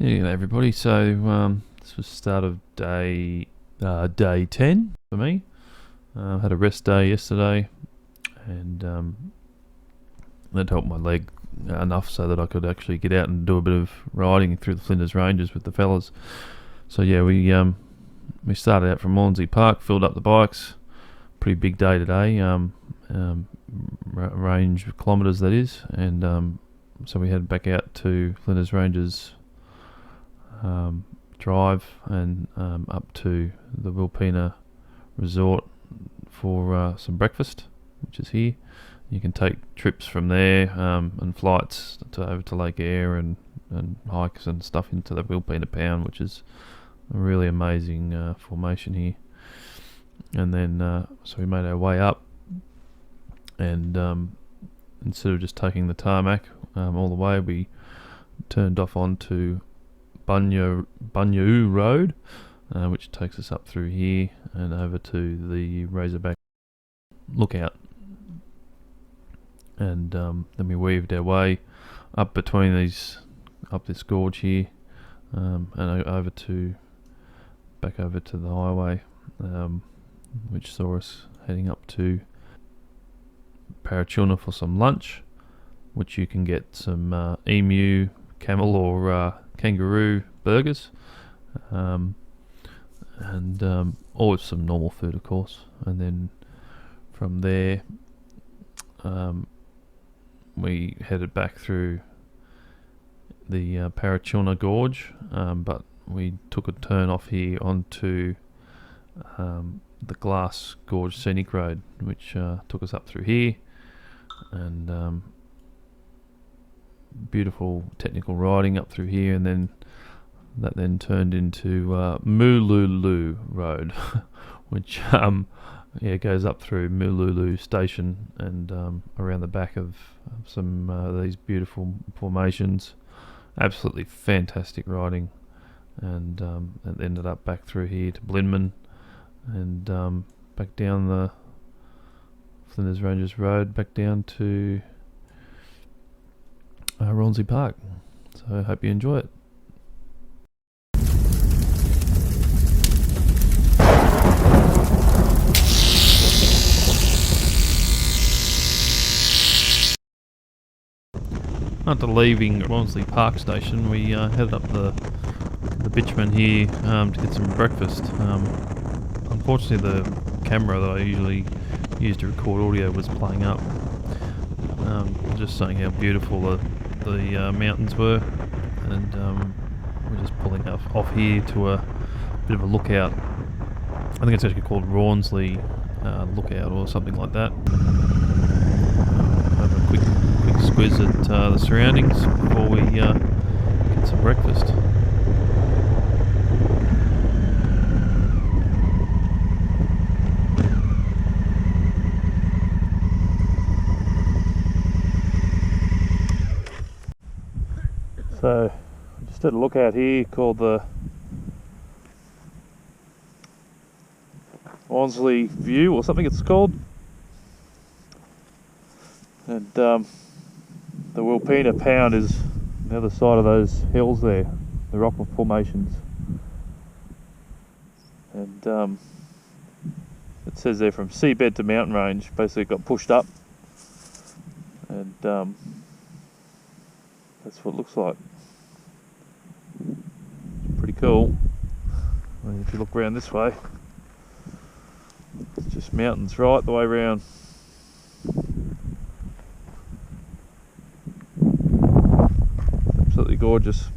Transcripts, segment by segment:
Yeah, everybody. So this was start of day 10 for me. Had a rest day yesterday, and that helped my leg enough so that I could actually get out and do a bit of riding through the Flinders Ranges with the fellas. So yeah, we started out from Hornsey Park, filled up the bikes. Pretty big day today, range of kilometres that is, and so we headed back out to Flinders Ranges drive and up to the Wilpena Resort for some breakfast, which is here. You can take trips from there and flights over to Lake Eyre and hikes and stuff into the Wilpena Pound, which is a really amazing formation here. And then so we made our way up, and instead of just taking the tarmac all the way, we turned off onto Bunyoo Road, which takes us up through here and over to the Razorback Lookout. And then we weaved our way up between up this gorge here, and back over to the highway, which saw us heading up to Parachuna for some lunch, which you can get some emu, camel or kangaroo burgers, and always some normal food, of course. And then from there we headed back through the Parachuna Gorge, but we took a turn off here onto the Glass Gorge Scenic Road, which took us up through here, and beautiful technical riding up through here, and then that turned into Moolulu Road, which goes up through Moolulu Station and around the back of some these beautiful formations. Absolutely fantastic riding, and it ended up back through here to Blinman, and back down the Flinders Ranges Road, back down to Hornsey Park. So I hope you enjoy it. After leaving Hornsey Park Station, we headed up the bitumen here to get some breakfast. Unfortunately, the camera that I usually use to record audio was playing up. Just saying how beautiful the mountains were, and we're just pulling off here to a bit of a lookout. I think it's actually called Rawnsley Lookout or something like that. Have a quick squiz at the surroundings before we get some breakfast. So, just had a lookout here called the Rawnsley View or something it's called, and the Wilpena Pound is on the other side of those hills there, the rock formations, and it says there from seabed to mountain range. Basically got pushed up, and that's what it looks like. It's pretty cool. I mean, if you look around this way, it's just mountains right the way around. Absolutely gorgeous.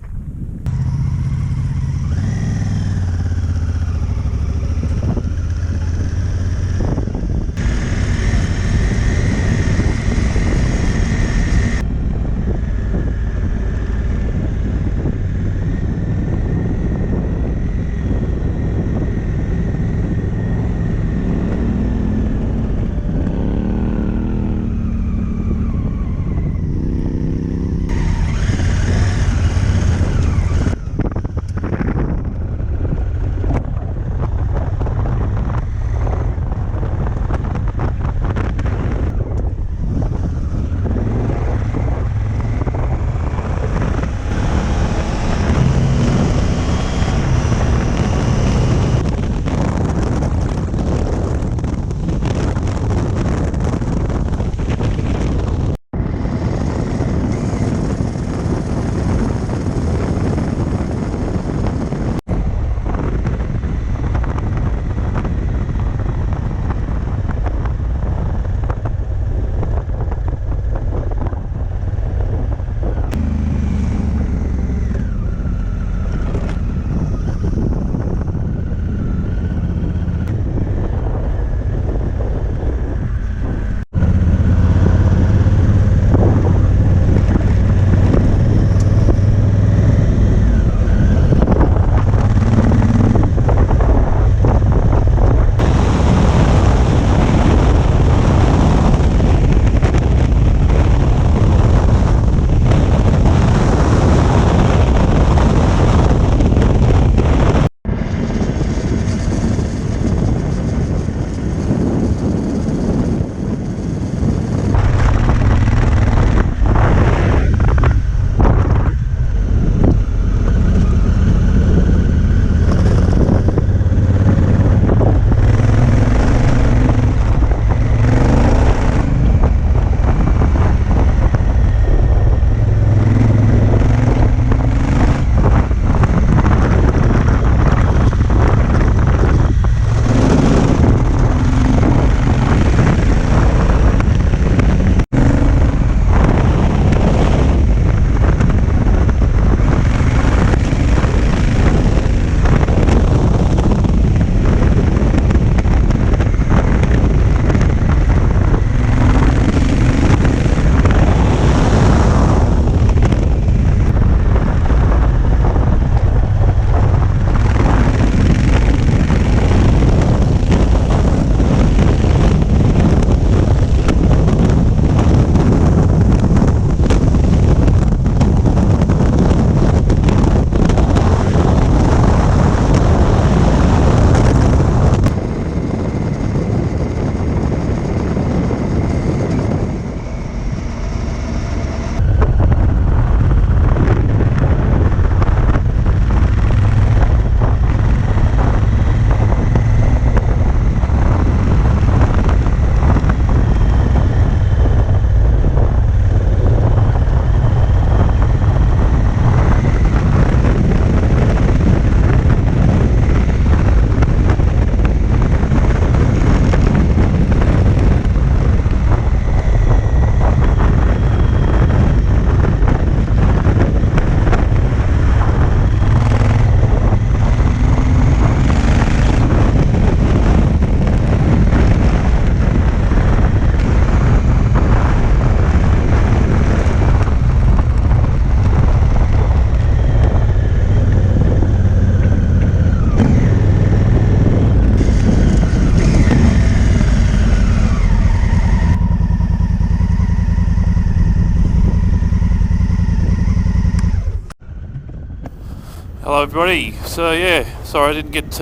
Hello everybody. So yeah, sorry I didn't get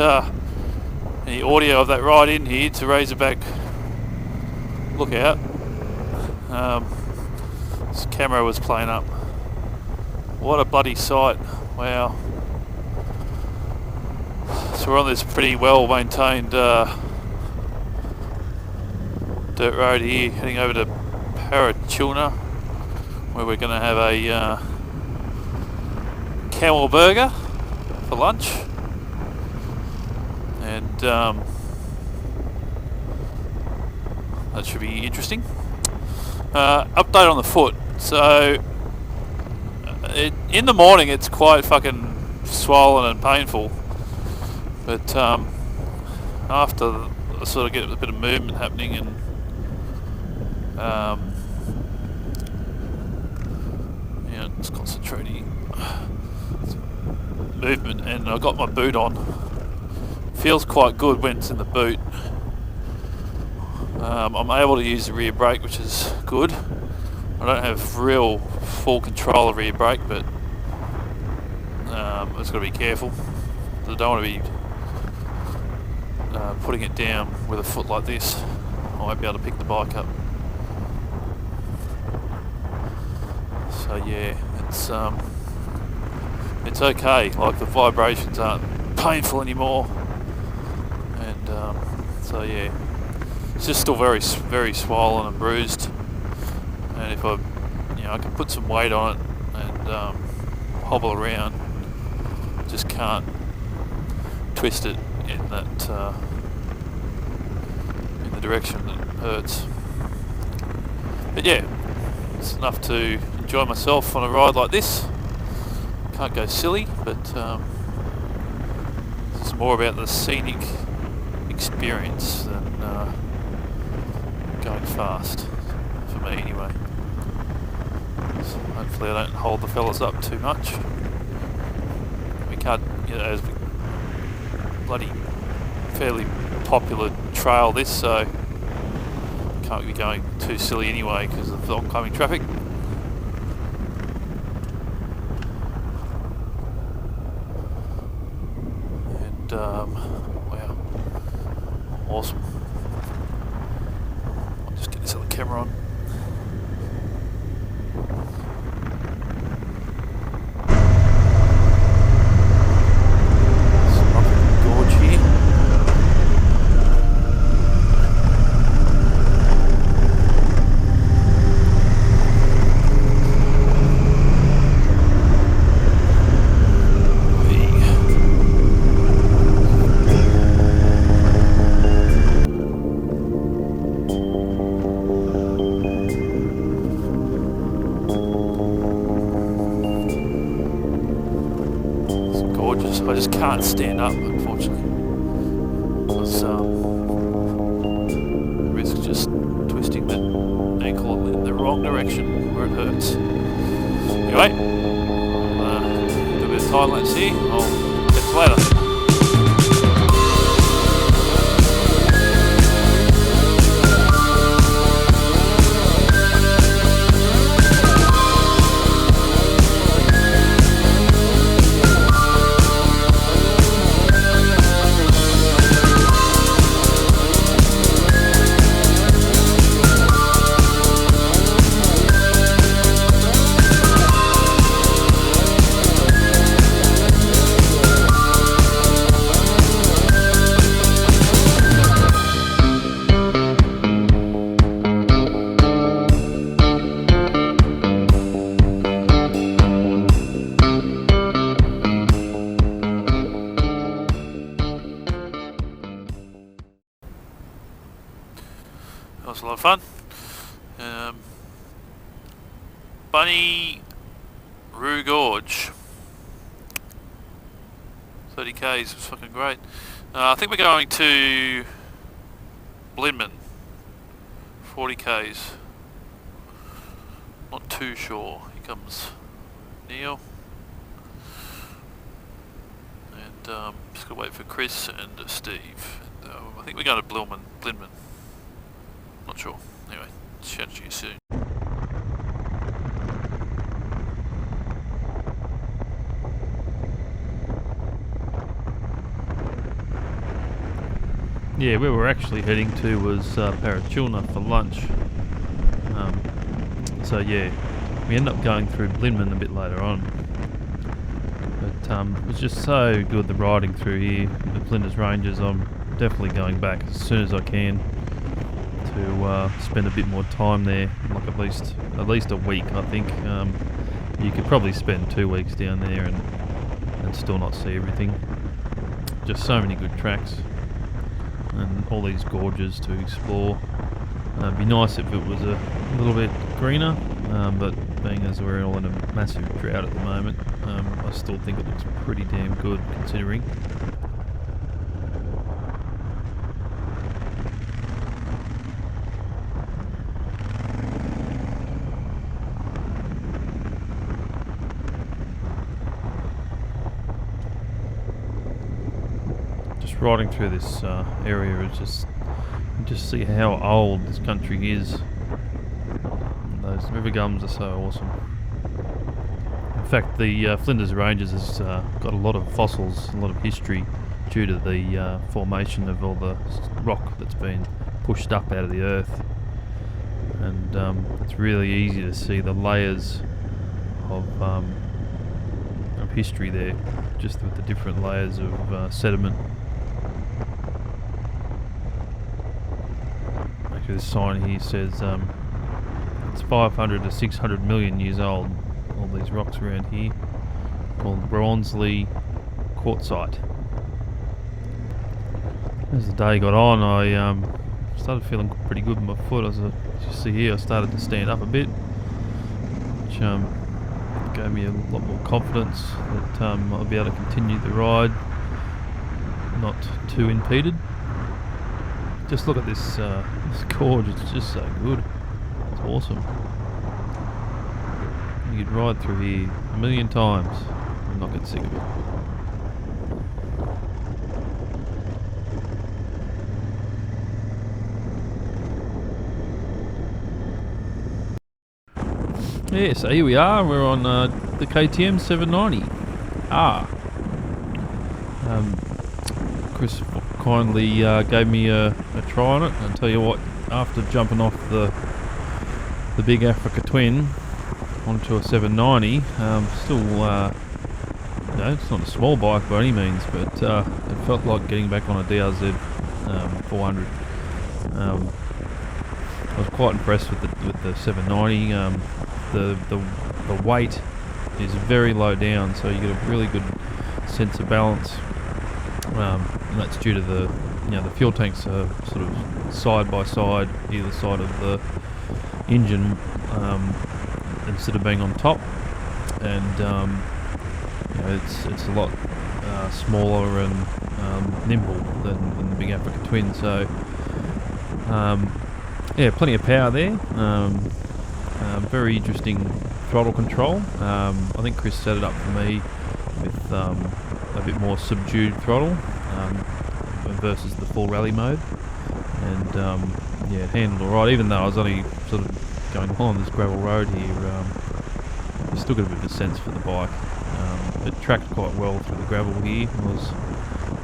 any audio of that ride in here to Razorback Lookout. This camera was playing up. What a bloody sight. Wow. So we're on this pretty well maintained dirt road here, heading over to Parachilna, where we're going to have a camel burger for lunch, and that should be interesting. Update on the foot. So in the morning it's quite fucking swollen and painful, but after I sort of get a bit of movement happening and just concentrating movement, and I got my boot on. Feels quite good when it's in the boot. I'm able to use the rear brake, which is good. I don't have real full control of rear brake, but I've just got to be careful. I don't want to be putting it down with a foot like this. I won't be able to pick the bike up. So yeah, it's okay. Like, the vibrations aren't painful anymore, and so yeah, it's just still very swollen and bruised. And if I can put some weight on it and hobble around, just can't twist it in that in the direction that hurts. But yeah, it's enough to enjoy myself on a ride like this. Can't go silly, but it's more about the scenic experience than going fast, for me anyway. So hopefully I don't hold the fellas up too much. We can't, it's a bloody fairly popular trail this, so can't be going too silly anyway because of the oncoming traffic. Wow, awesome. I'll just get this other camera on. Some up in the gorge here. I just can't stand up, unfortunately, because risk just twisting the ankle in the wrong direction where it hurts. Anyway, do a bit of time lapse here. I'll catch you later. That was a lot of fun. Bunny Roo Gorge. 30 k's was fucking great. I think we're going to Blinman. 40 k's. Not too sure. Here comes Neil. And just gotta wait for Chris and Steve. And, I think we're going to Blinman. Not sure. Anyway, chat to you soon. yeah, where we're actually heading to was Parachilna for lunch. So yeah, we end up going through Blinman a bit later on. But it was just so good, the riding through here, the Flinders Ranges. I'm definitely going back as soon as I can to spend a bit more time there, like at least a week. I think you could probably spend 2 weeks down there and still not see everything. Just so many good tracks and all these gorges to explore. It'd be nice if it was a little bit greener, but being as we're all in a massive drought at the moment, I still think it looks pretty damn good considering. Just riding through this area is just see how old this country is. Those river gums are so awesome. In fact, the Flinders Ranges has got a lot of fossils, a lot of history due to the formation of all the rock that's been pushed up out of the earth. And it's really easy to see the layers of history there, just with the different layers of sediment. Actually, this sign here says it's 500 to 600 million years old. All these rocks around here, called Bronzeley quartzite. As the day got on, I started feeling pretty good with my foot. As you see here, I started to stand up a bit, which gave me a lot more confidence that I'll be able to continue the ride, not too impeded. Just look at this gorge, it's just so good. It's awesome. You could ride through here a million times and not get sick of it. Yeah, so here we are, we're on the KTM 790. Chris kindly gave me a try on it. I'll tell you what, after jumping off the big Africa Twin onto a 790, still, it's not a small bike by any means, but it felt like getting back on a DRZ 400. I was quite impressed with the 790. The weight is very low down, so you get a really good sense of balance, and that's due to the fuel tanks are sort of side by side, either side of the engine, instead of being on top, and it's a lot smaller and nimble than the big Africa Twin. So yeah, plenty of power there. Very interesting throttle control. I think Chris set it up for me with a bit more subdued throttle versus the full rally mode, and yeah, it handled alright. Even though I was only sort of going along this gravel road here, you still got a bit of a sense for the bike. It tracked quite well through the gravel here. I was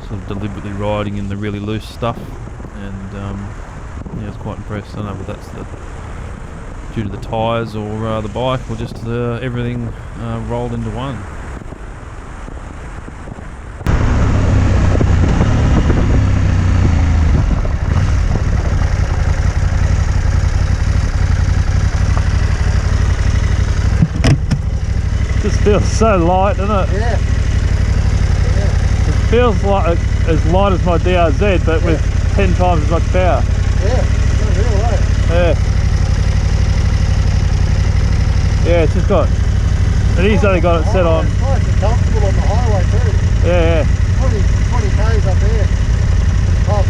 sort of deliberately riding in the really loose stuff, and yeah, I was quite impressed. I don't know if that's due to the tyres or the bike, or just everything rolled into one. Just feels so light, doesn't it? Yeah. It feels like as light as my DRZ, but with 10 times as much power. Yeah, it's real light. Yeah. Yeah, it's just got, he's only got it set on. It's nice and comfortable on the highway too. Yeah, yeah. 20 k's up there. Top.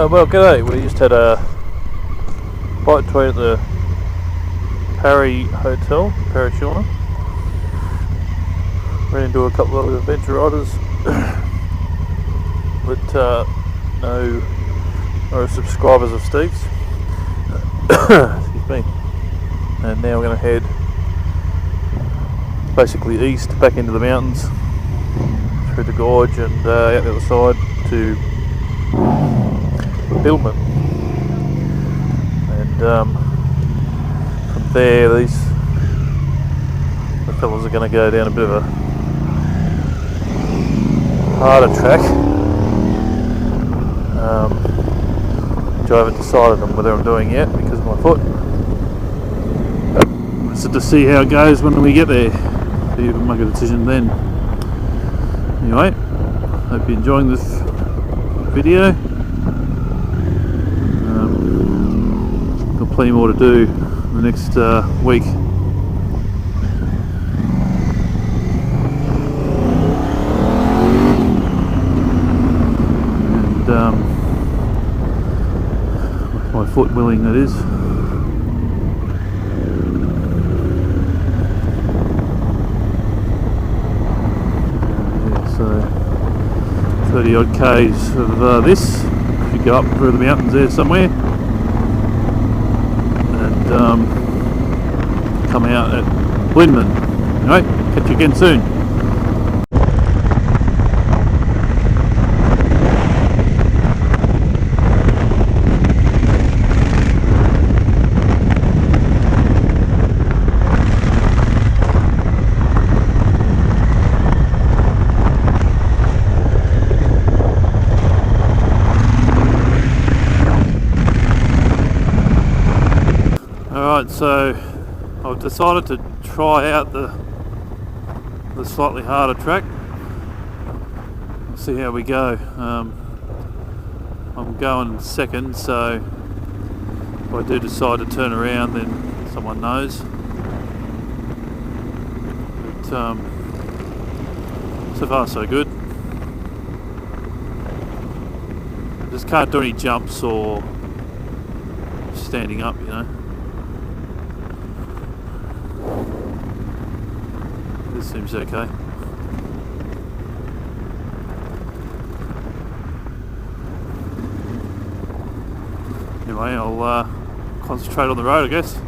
Well, g'day. We just had a bite to eat at the Parry Hotel, Parachilna. ran into a couple of adventure riders, but no subscribers of Steve's. Excuse me. And now we're going to head basically east back into the mountains through the gorge and out the other side to Billman. And from there, the fellas are going to go down a bit of a harder track, which I haven't decided on whether I'm doing yet because of my foot. So to see how it goes when we get there, so you can make a decision then. Anyway, hope you're enjoying this video. Got plenty more to do in the next week. And with my foot willing, that is. So 30 odd k's of this. If you go up through the mountains there somewhere and come out at Blindman. Alright, catch you again soon. Alright, so I've decided to try out the slightly harder track. See how we go. I'm going second, so if I do decide to turn around, then someone knows. But so far so good. Just can't do any jumps or standing up, you know. This seems okay. Anyway, I'll concentrate on the road, I guess.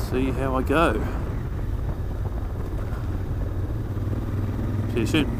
See how I go. See you soon.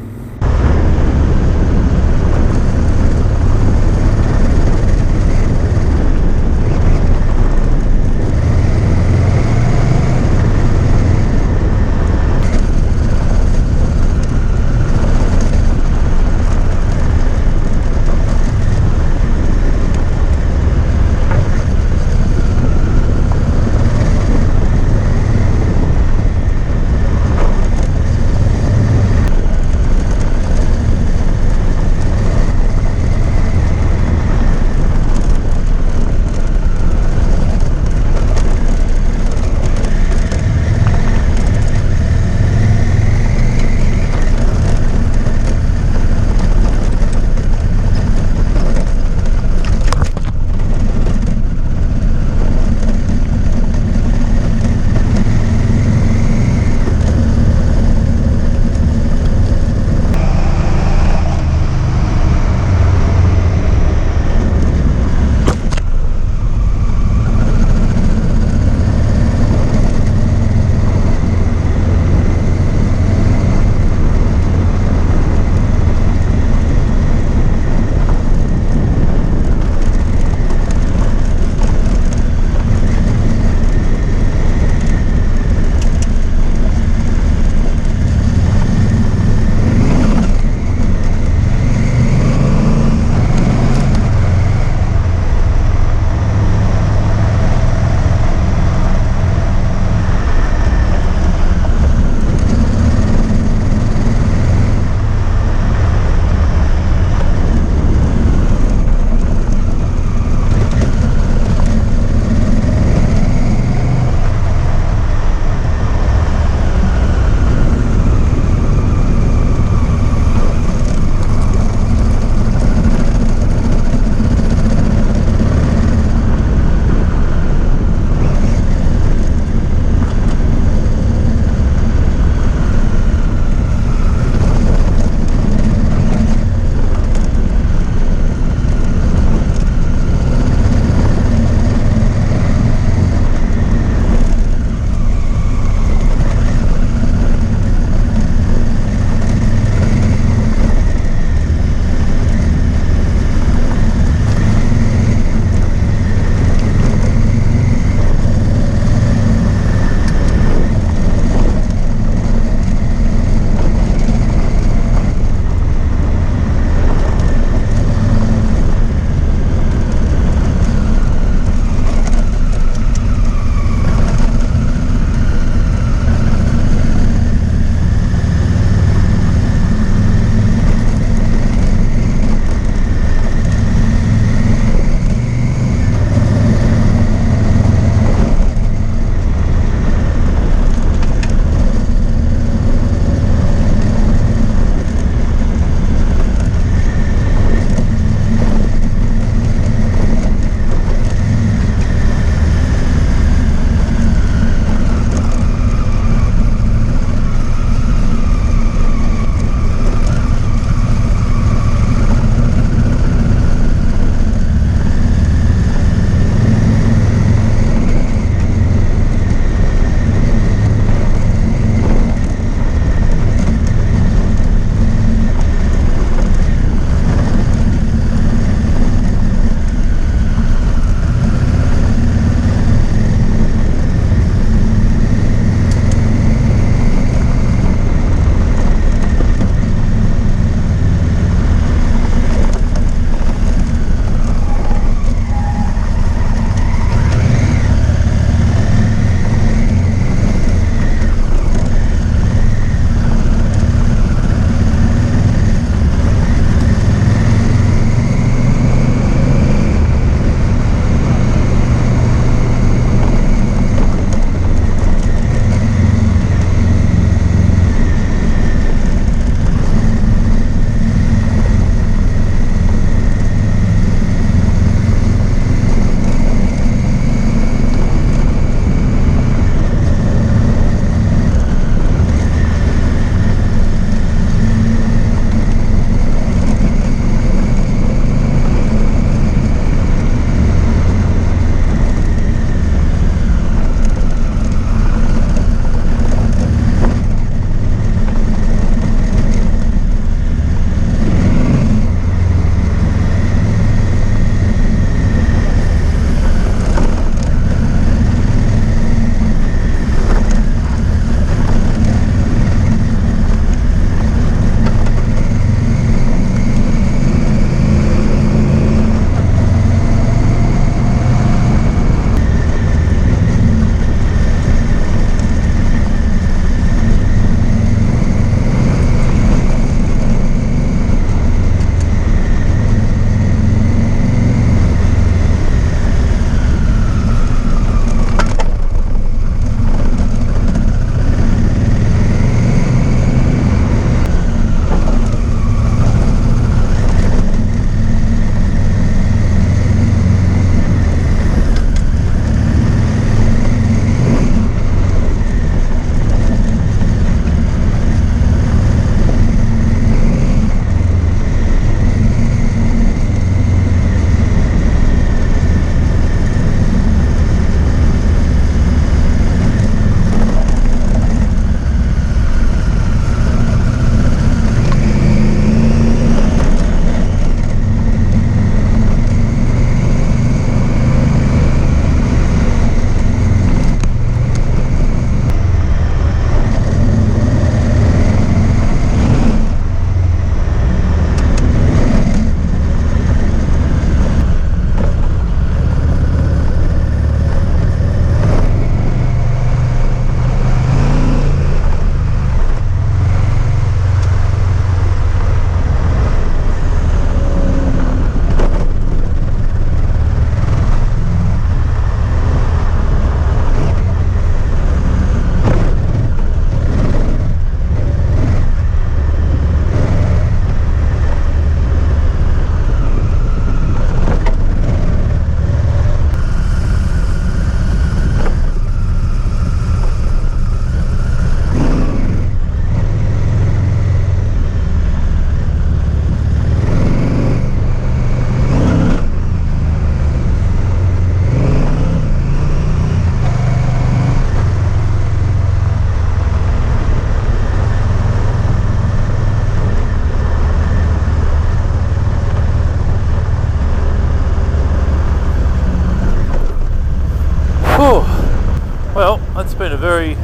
Well, that's been a very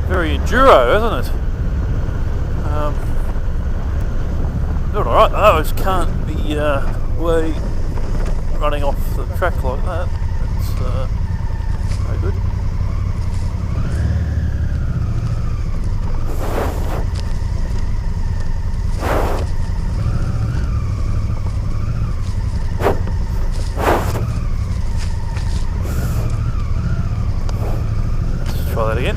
enduro, hasn't it? Doing alright though. I just can't be way running off the track like that. It's very good. Let's try that again.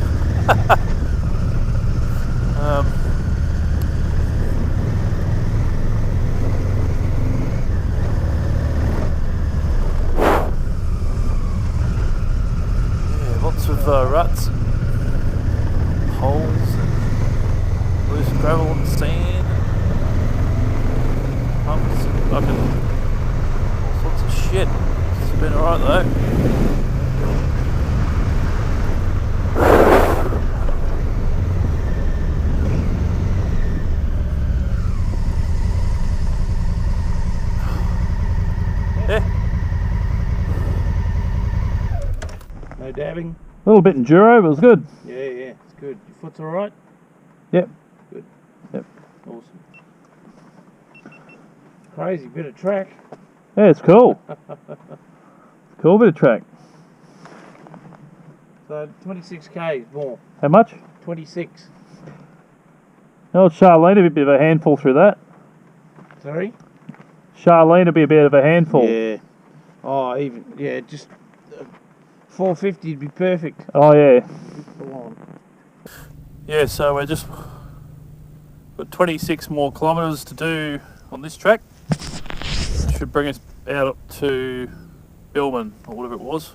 Lots of ruts, holes, and loose gravel and sand, bumps, and fucking all sorts of shit. It's been alright though. No dabbing? A little bit enduro, but it was good. Yeah, it's good. Your foot's alright? Yep. Good. Yep. Awesome. Crazy bit of track. Yeah, it's cool. Cool bit of track. So 26 k's more. How much? 26. Oh, Charlene would be a bit of a handful through that. Sorry? Charlene would be a bit of a handful. Yeah. Oh, just 450 would be perfect. Oh, yeah. Yeah, so we're just got 26 more kilometres to do on this track. Should bring us out up to Billman or whatever it was.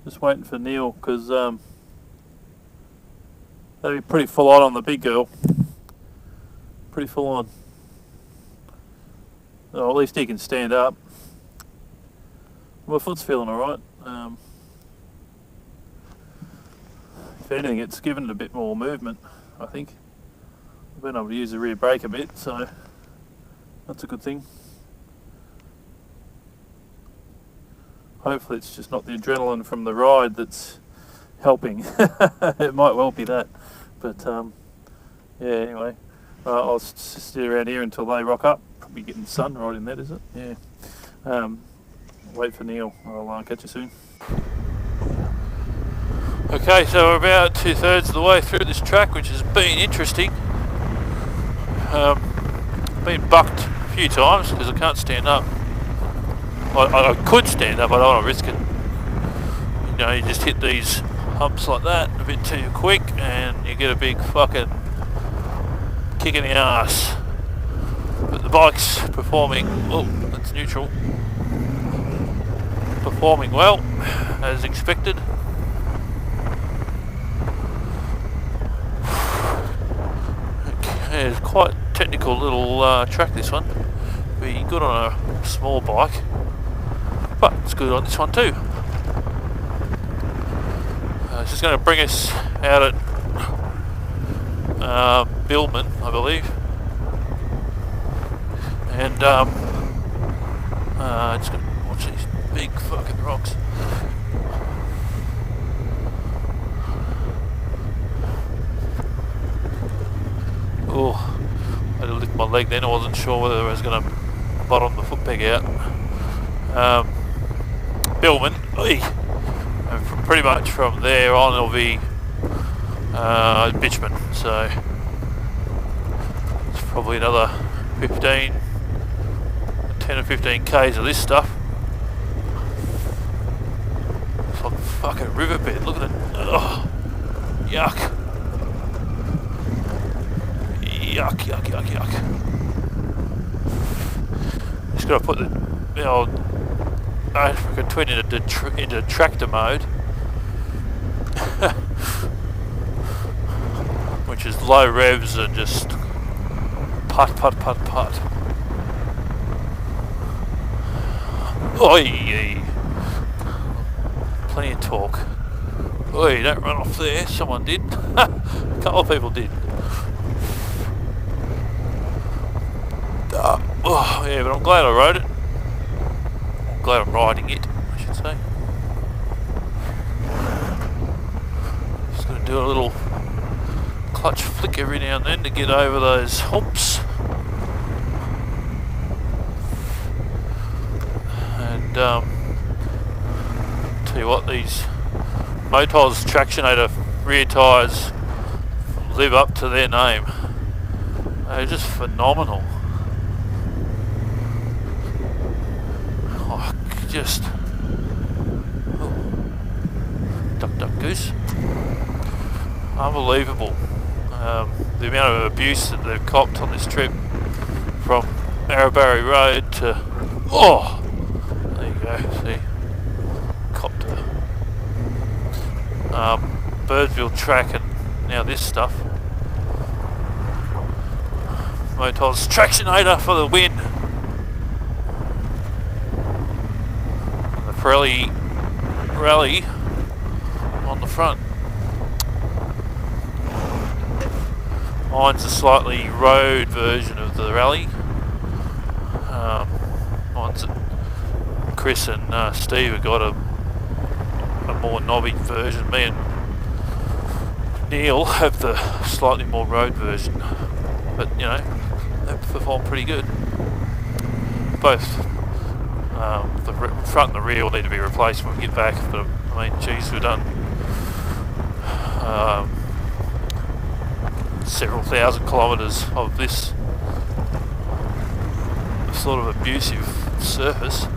Just waiting for Neil because that'd be pretty full on the big girl. Pretty full on. Oh, at least he can stand up. My foot's feeling alright. If anything, it's given it a bit more movement, I think. I've been able to use the rear brake a bit, so that's a good thing. Hopefully it's just not the adrenaline from the ride that's helping. It might well be that. But yeah, anyway. I'll sit around here until they rock up. Probably getting the sun right in that, is it? Yeah. Wait for Neil. I'll catch you soon. Okay, so we're about 2/3 of the way through this track, which has been interesting. Been bucked a few times because I can't stand up. I could stand up, I don't want to risk it. You know, you just hit these humps like that a bit too quick and you get a big fucking kick in the ass. But the bike's performing, oh, that's neutral. Performing well, as expected. Yeah, it's quite a technical little track, this one. Be good on a small bike, but it's good on this one too. It's just going to bring us out at Billman, I believe, and just going to watch these big fucking rocks. Oh, I had to lift my leg then. I wasn't sure whether I was going to bottom the foot peg out. Billman, and pretty much from there on it'll be Bitchman, so it's probably another 10 or 15 k's of this stuff. It's like a fucking riverbed, look at it. Oh, yuck. Yuck. Just got to put the old Africa Twin into tractor mode, which is low revs and just putt. Oi, plenty of torque. Oi, don't run off there. Someone did. A couple of people did. Oh, yeah, but I'm glad I rode it. I'm glad I'm riding it, I should say. do a little clutch flick every now and then to get over those humps. And tell you what, these Motor's Tractionator rear tyres live up to their name. They're just phenomenal. Oh, just duck goose. Unbelievable. The amount of abuse that they've copped on this trip from Arrobarry Road to, oh, there you go, see, copped a Birdsville track and now this stuff. Motor's Tractionator for the win. The Pirelli Rally on the front. Mine's a slightly road version of the Rally. Chris and Steve have got a more knobby version. Me and Neil have the slightly more road version, but you know, they perform pretty good. Both the front and the rear will need to be replaced when we get back, but I mean, geez, we've done several thousand kilometres of this sort of abusive surface.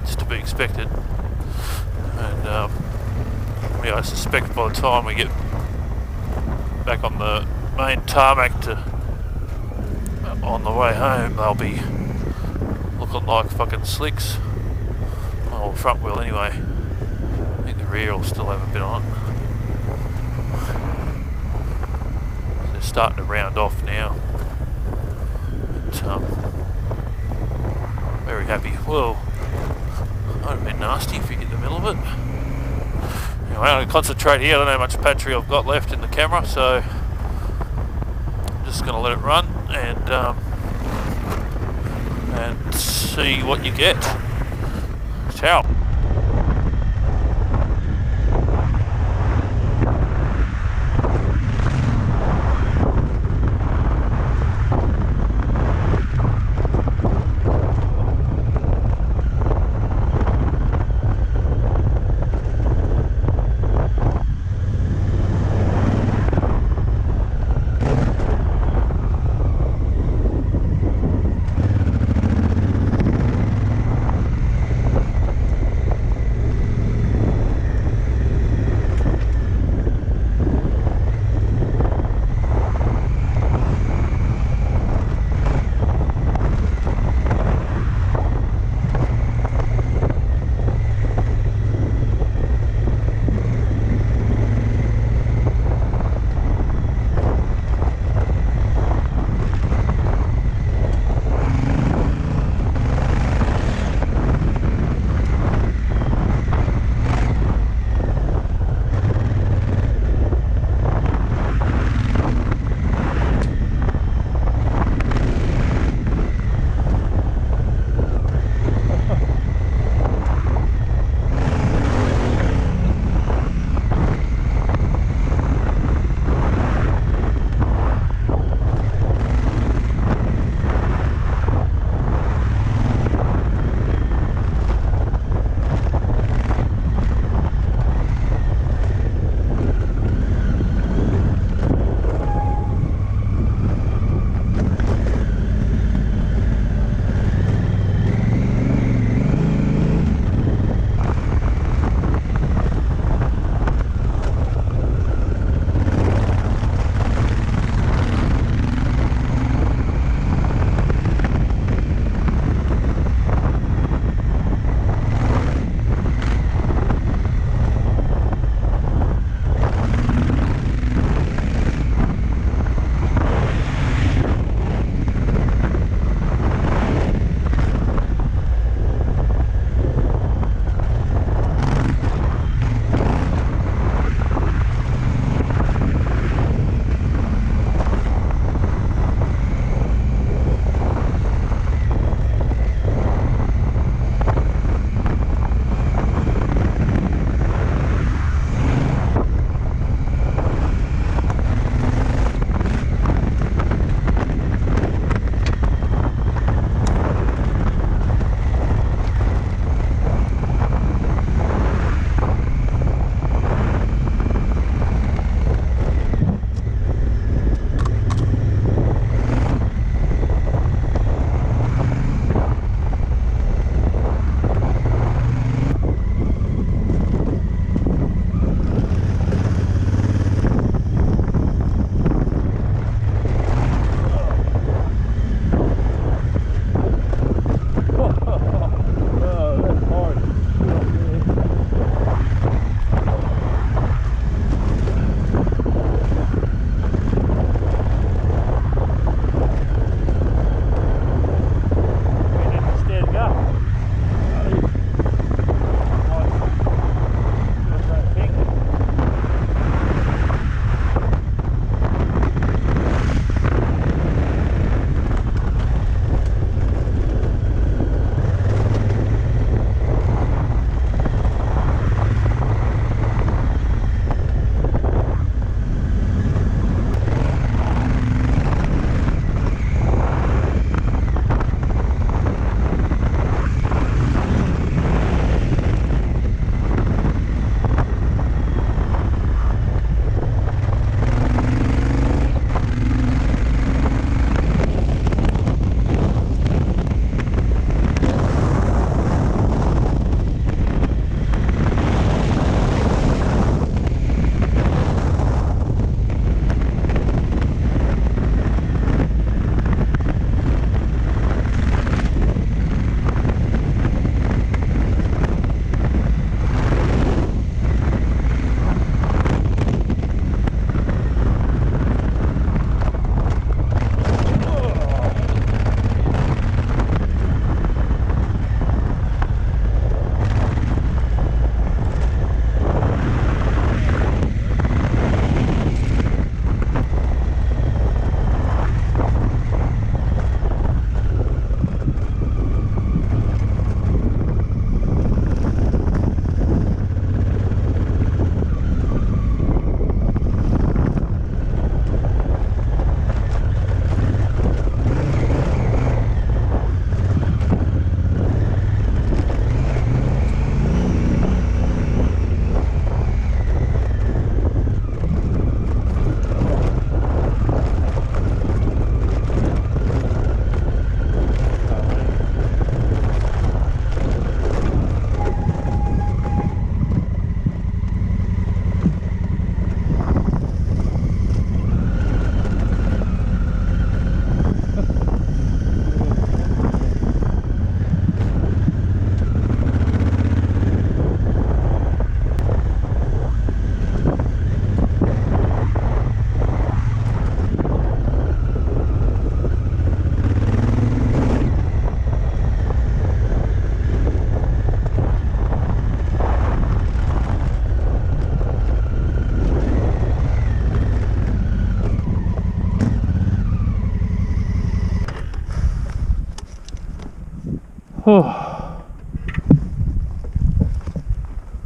Just to be expected, and I suspect by the time we get back on the main tarmac on the way home, they'll be looking like fucking slicks. Well, the front wheel anyway. I think the rear will still have a bit on it. They're starting to round off now. But, very happy. Well, that would have been nasty if you hit the middle of it. Anyway, I'm going to concentrate here. I don't know how much battery I've got left in the camera, so I'm just going to let it run and see what you get. Ciao.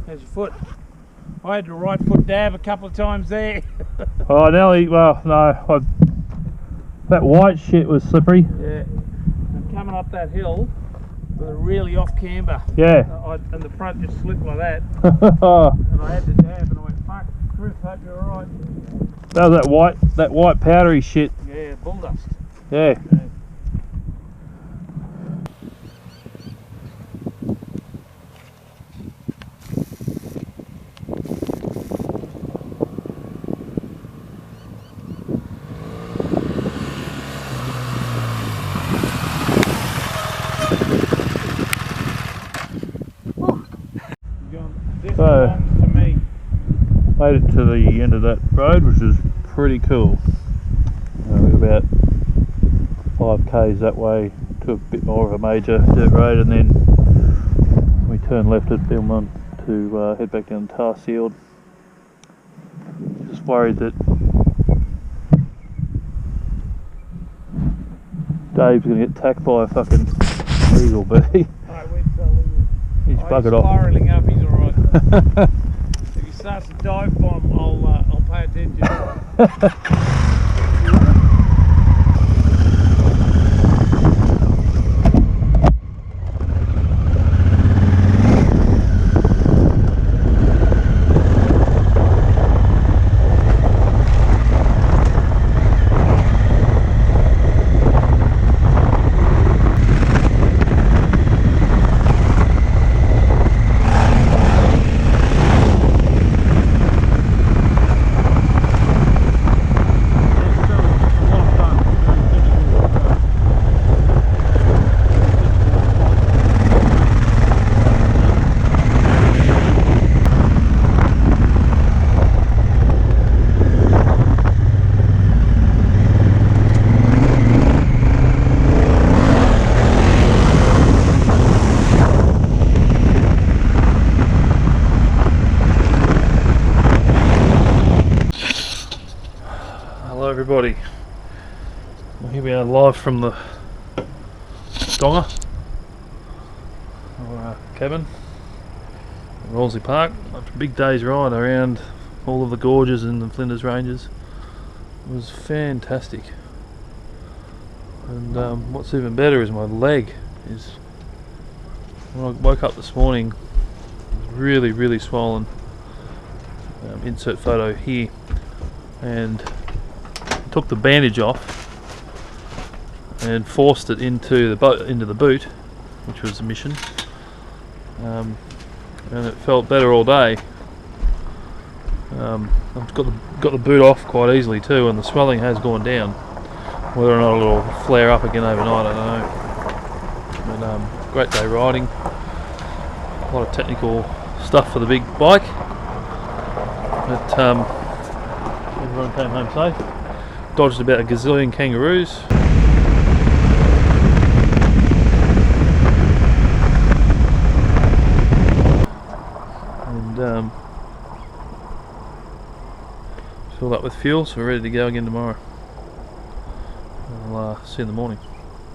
There's your foot. I had the right foot dab a couple of times there. Oh, nearly. Well, no. That white shit was slippery. Yeah. I'm coming up that hill with a really off camber. Yeah. And the front just slipped like that. Oh, And I had the dab and I went, fuck, Chris, hope you're alright. that was that white powdery shit. Yeah, bull dust. Yeah. Yeah. This So- belongs to me. Made it to the end of that road, which is pretty cool. We're about 5k's that way to a bit more of a major dirt road, and then we turn left at Bilmon to head back down to Tarfield. Just worried that Dave's going to get tacked by a fucking eagle, but he's buggered off. Spiralling up, he's alright. If he starts to dive bomb, I'll pay attention. Hello everybody, well, here we are live from the Donga, our cabin in Rolsey Park, after a big day's ride around all of the gorges in the Flinders Ranges. It was fantastic, and what's even better is my leg is, when I woke up this morning, it was really swollen. Insert photo here, and took the bandage off and forced it into the boot, which was a mission, and it felt better all day. I've got the boot off quite easily too, and the swelling has gone down. Whether or not it'll flare up again overnight, I don't know. But great day riding, a lot of technical stuff for the big bike, but everyone came home safe. Dodged about a gazillion kangaroos. And filled up with fuel, so we're ready to go again tomorrow. I'll see you in the morning.